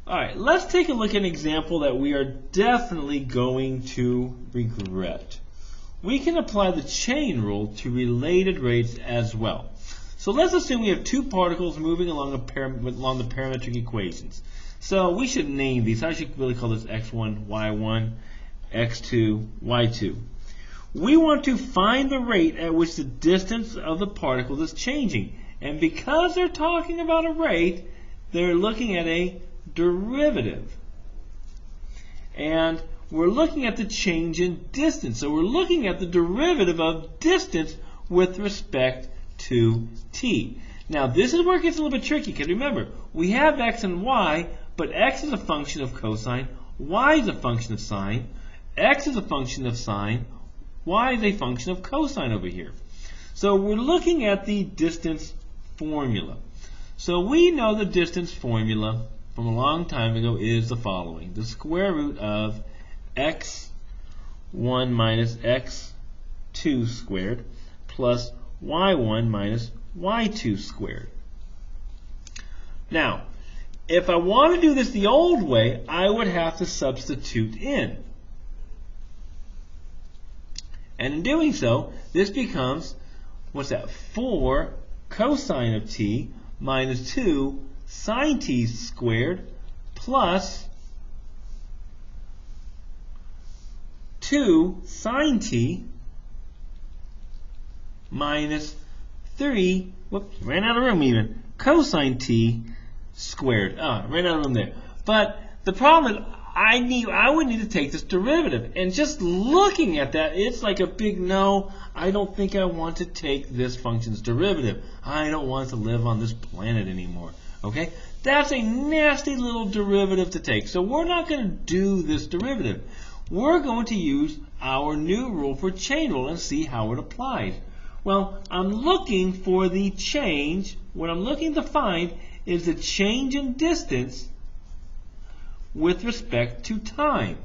Alright, let's take a look at an example that we are definitely going to regret. We can apply the chain rule to related rates as well. So let's assume we have two particles moving along the parametric equations. So we should name these. I should really call this x1, y1, x2, y2. We want to find the rate at which the distance of the particles is changing. And because they're talking about a rate, they're looking at a derivative. And we're looking at the change in distance. So we're looking at the derivative of distance with respect to t. Now this is where it gets a little bit tricky, because remember, we have x and y, but x is a function of cosine, y is a function of sine, x is a function of sine, y is a function of cosine over here. So we're looking at the distance formula. So we know the distance formula from a long time ago is the following. The square root of x1 minus x2 squared plus y1 minus y2 squared. Now, if I want to do this the old way, I would have to substitute in. And in doing so, this becomes, what's that, 4 cosine of t minus 2 sine t squared plus 2 sine t minus 3, whoops, ran out of room even, cosine t squared. Ran out of room there. But the problem is I would need to take this derivative. And just looking at that, it's like a big no. I don't think I want to take this function's derivative. I don't want to live on this planet anymore. Okay? That's a nasty little derivative to take. So we're not going to do this derivative. We're going to use our new rule for chain rule and see how it applies. Well, I'm looking for the change. What I'm looking to find is the change in distance with respect to time.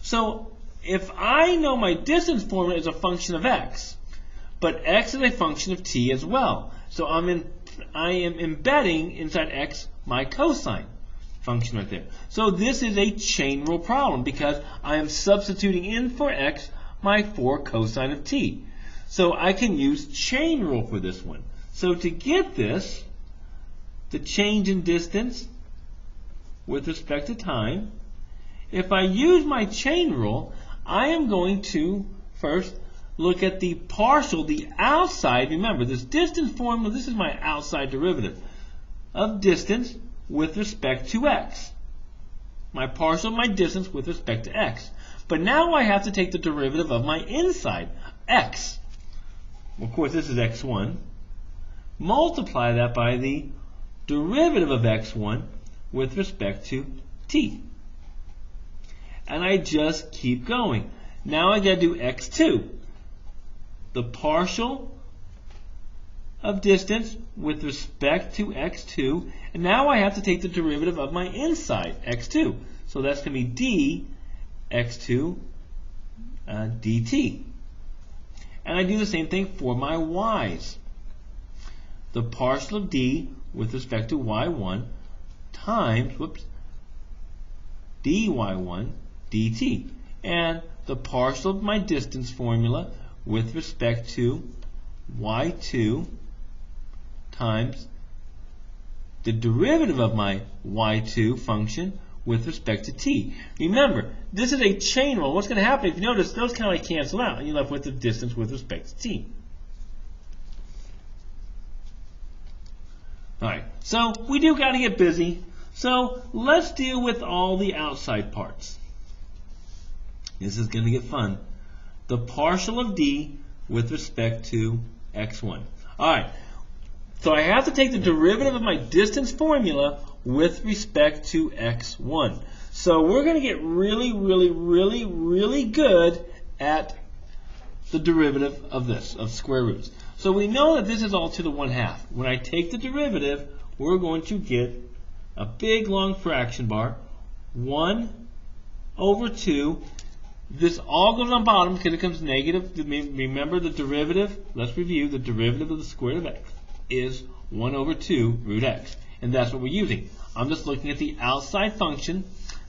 So if I know my distance formula is a function of x, but x is a function of t as well. So I am embedding inside x my cosine function right there. So this is a chain rule problem because I am substituting in for x my 4 cosine of t. So I can use chain rule for this one. So to get this, the change in distance with respect to time, if I use my chain rule, I am going to first look at the partial, the outside. Remember, this distance formula, this is my outside derivative of distance with respect to x. My partial of my distance with respect to x. But now I have to take the derivative of my inside, x. Of course, this is x1. Multiply that by the derivative of x1 with respect to t. And I just keep going. Now I got to do x2. The partial of distance with respect to x2. And now I have to take the derivative of my inside, x2. So that's going to be d x2 dt. And I do the same thing for my y's. The partial of d with respect to y1 times, dy1 dt. And the partial of my distance formula with respect to y2 times the derivative of my y2 function with respect to t. Remember, this is a chain rule. What's going to happen if you notice those kind of like cancel out and you're left with the distance with respect to t. Alright, so we do got to get busy. So let's deal with all the outside parts. This is going to get fun. The partial of d with respect to x1. Alright, so I have to take the derivative of my distance formula with respect to x1. So we're going to get really good at the derivative of this, of square roots. So we know that this is all to the 1/2. When I take the derivative, we're going to get a big long fraction bar, 1 over 2. This all goes on bottom because it becomes negative. Remember the derivative, let's review, the derivative of the square root of x is 1 over 2 root x. and that's what we're using. I'm just looking at the outside function.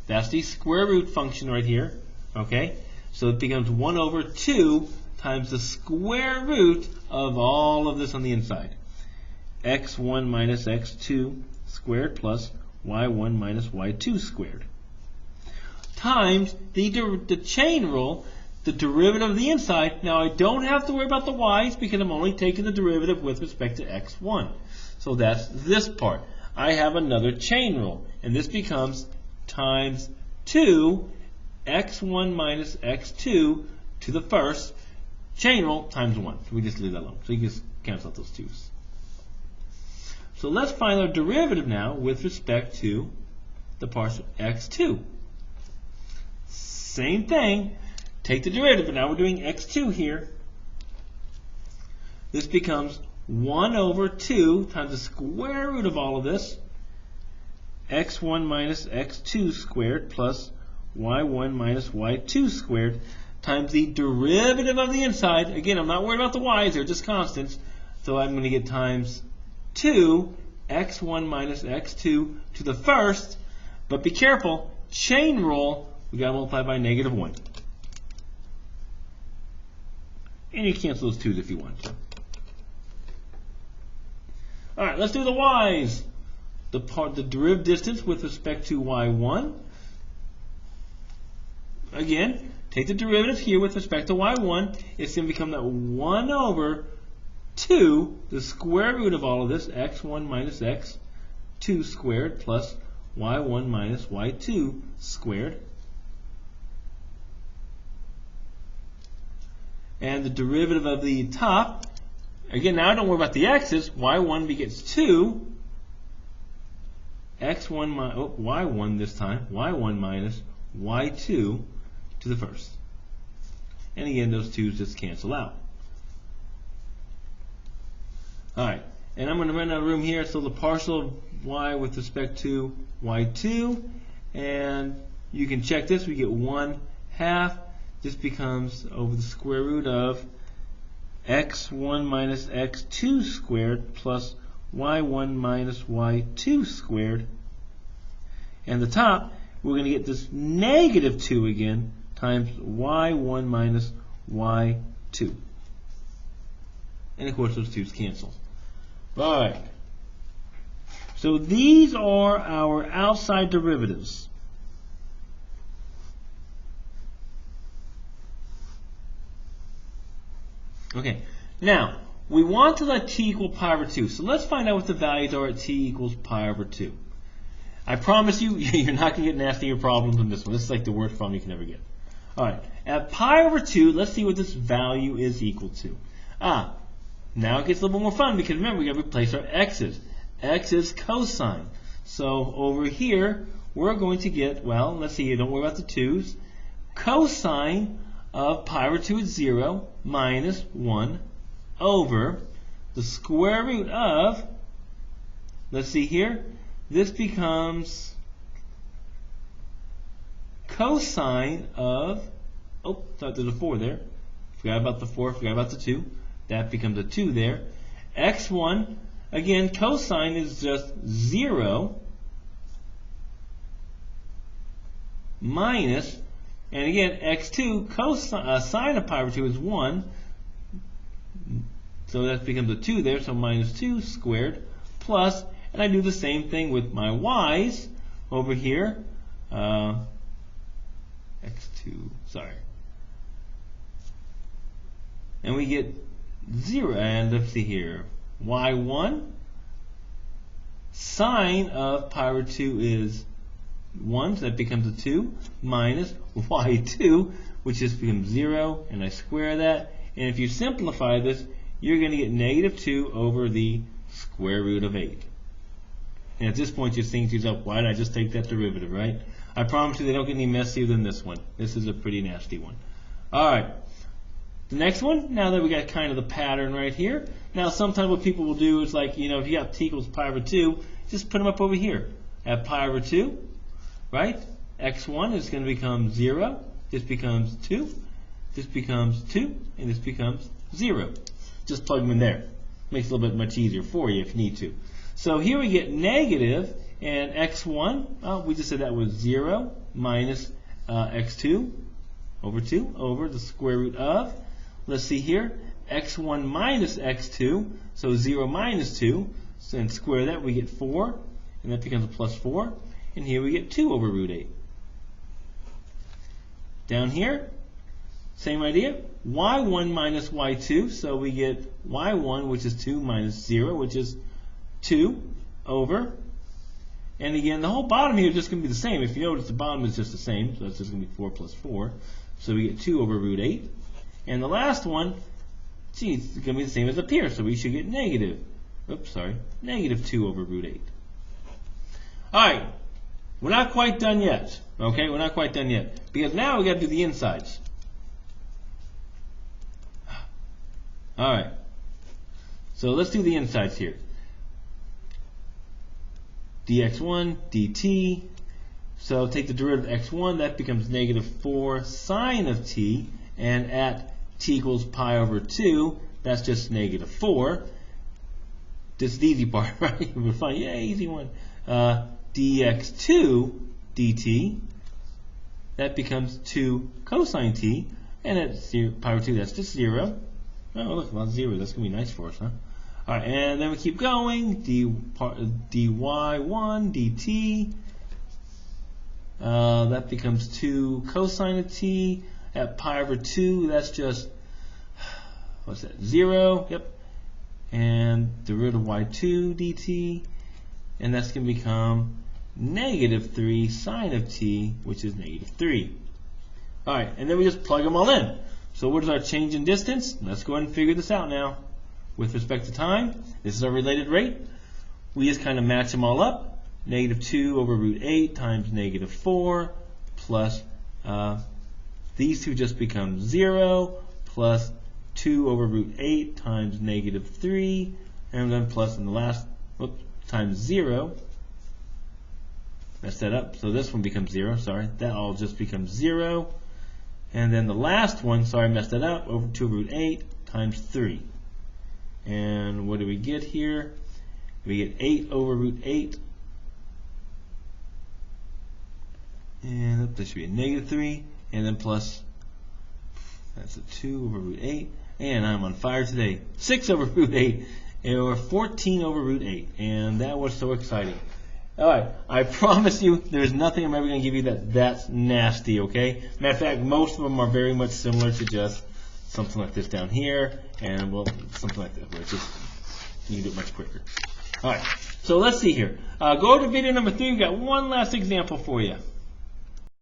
That's the square root function right here. Okay? So it becomes 1 over 2 times the square root of all of this on the inside. x1 minus x2 squared plus y1 minus y2 squared. Times the chain rule, the derivative of the inside. Now I don't have to worry about the y's because I'm only taking the derivative with respect to x1. So that's this part. I have another chain rule, and this becomes times 2 x1 minus x2 to the first chain rule times 1. So we just leave that alone. So you just cancel out those 2's. So let's find our derivative now with respect to the partial x2. Same thing. Take the derivative, but now we're doing x2 here. This becomes 1 over 2 times the square root of all of this, x1 minus x2 squared plus y1 minus y2 squared, times the derivative of the inside. Again, I'm not worried about the y's, they're just constants. So I'm going to get times 2 x1 minus x2 to the first. But be careful, chain rule, we got to multiply by negative 1. And you cancel those 2's if you want to. All right, let's do the y's. The derivative distance with respect to y1. Again, take the derivative here with respect to y1. It's going to become that 1 over 2, the square root of all of this, x1 minus x2 squared plus y1 minus y2 squared. And the derivative of the top, again, now I don't worry about the x's. y1 begets 2. y1 this time, y1 minus y2 to the first. And again, those 2's just cancel out. All right, and I'm going to run out of room here, so the partial of y with respect to y2, and you can check this, we get 1/2. This becomes over the square root of x1 minus x2 squared plus y1 minus y2 squared. And the top, we're going to get this negative 2 again times y1 minus y2. And of course those 2's cancel. All right. So these are our outside derivatives. Okay, now we want to let t equal pi over 2. So let's find out what the values are at t equals pi over 2. I promise you, you're not going to get nastier problems than this one. This is like the worst problem you can ever get. All right, at pi over 2, let's see what this value is equal to. Now it gets a little bit more fun because remember, we got to replace our x's. X is cosine. So over here, we're going to get, well, let's see, don't worry about the 2's. Cosine of pi over 2 is 0 minus 1 over the square root of, let's see here, this becomes cosine of, oh, thought there's a 4 there. Forgot about the 4, forgot about the 2. That becomes a 2 there. x1, again, cosine is just 0 minus, and again, x2, sine of pi over 2 is 1. So that becomes a 2 there, so minus 2 squared plus, and I do the same thing with my y's over here. x2, sorry. And we get 0, and let's see here. y1, sine of pi over 2 is 1, so that becomes a 2, minus y2, which just becomes 0, and I square that. And if you simplify this, you're going to get negative 2 over the square root of 8. And at this point, you're thinking to yourself, why did I just take that derivative, right? I promise you they don't get any messier than this one. This is a pretty nasty one. All right. The next one, now that we got kind of the pattern right here, now sometimes what people will do is like, you know, if you got t equals pi over 2, just put them up over here. At pi over 2, right? x1 is going to become 0. This becomes 2. This becomes 2. And this becomes 0. Just plug them in there. Makes it a little bit much easier for you if you need to. So here we get negative, and x1, we just said that was 0 minus x2 over 2 over the square root of, let's see here, x1 minus x2, so 0 minus 2, so and square that, we get 4, and that becomes a plus 4, and here we get 2 over root 8. Down here, same idea, y1 minus y2, so we get y1, which is 2, minus 0, which is 2 over, and again, the whole bottom here is just going to be the same. If you notice, the bottom is just the same, so that's just going to be 4 plus 4. So we get 2 over root 8. And the last one, gee, it's going to be the same as up here, so we should get negative 2 over root 8. All right, we're not quite done yet. Okay, we're not quite done yet, because now we got to do the insides. All right, so let's do the insides here. dx1 dt, so take the derivative of x1, that becomes negative 4 sine of t, and at t equals pi over 2, that's just negative 4. This is the easy part, right? We're fine, yeah, easy one. dx2 dt, that becomes 2 cosine t, and at pi over 2, that's just 0. Oh, look, a lot of zeros, that's going to be nice for us, huh? All right, and then we keep going, dy1 dt, that becomes 2 cosine of t, at pi over 2, that's just, what's that, 0, yep, and derivative of y2 dt, and that's going to become negative 3 sine of t, which is negative 3. All right, and then we just plug them all in. So what is our change in distance? Let's go ahead and figure this out now. With respect to time, this is our related rate. We just kind of match them all up. Negative 2 over root 8 times negative 4 plus these two just become 0 plus 2 over root 8 times negative 3 and then plus in the last times 0. Messed that up. So this one becomes 0. Sorry, that all just becomes 0. And then the last one, sorry, I messed that up, over 2 root 8 times 3. And what do we get here? We get 8 over root 8. And this should be a negative 3. And then plus, that's a 2 over root 8. And I'm on fire today. 6 over root 8. Or 14 over root 8. And that was so exciting. Alright, I promise you there's nothing I'm ever going to give you that's nasty, okay? Matter of fact, most of them are very much similar to just something like this down here, and well, something like that, where it's just, you can do it much quicker. Alright, so let's see here. Go to video number 3, we've got one last example for you.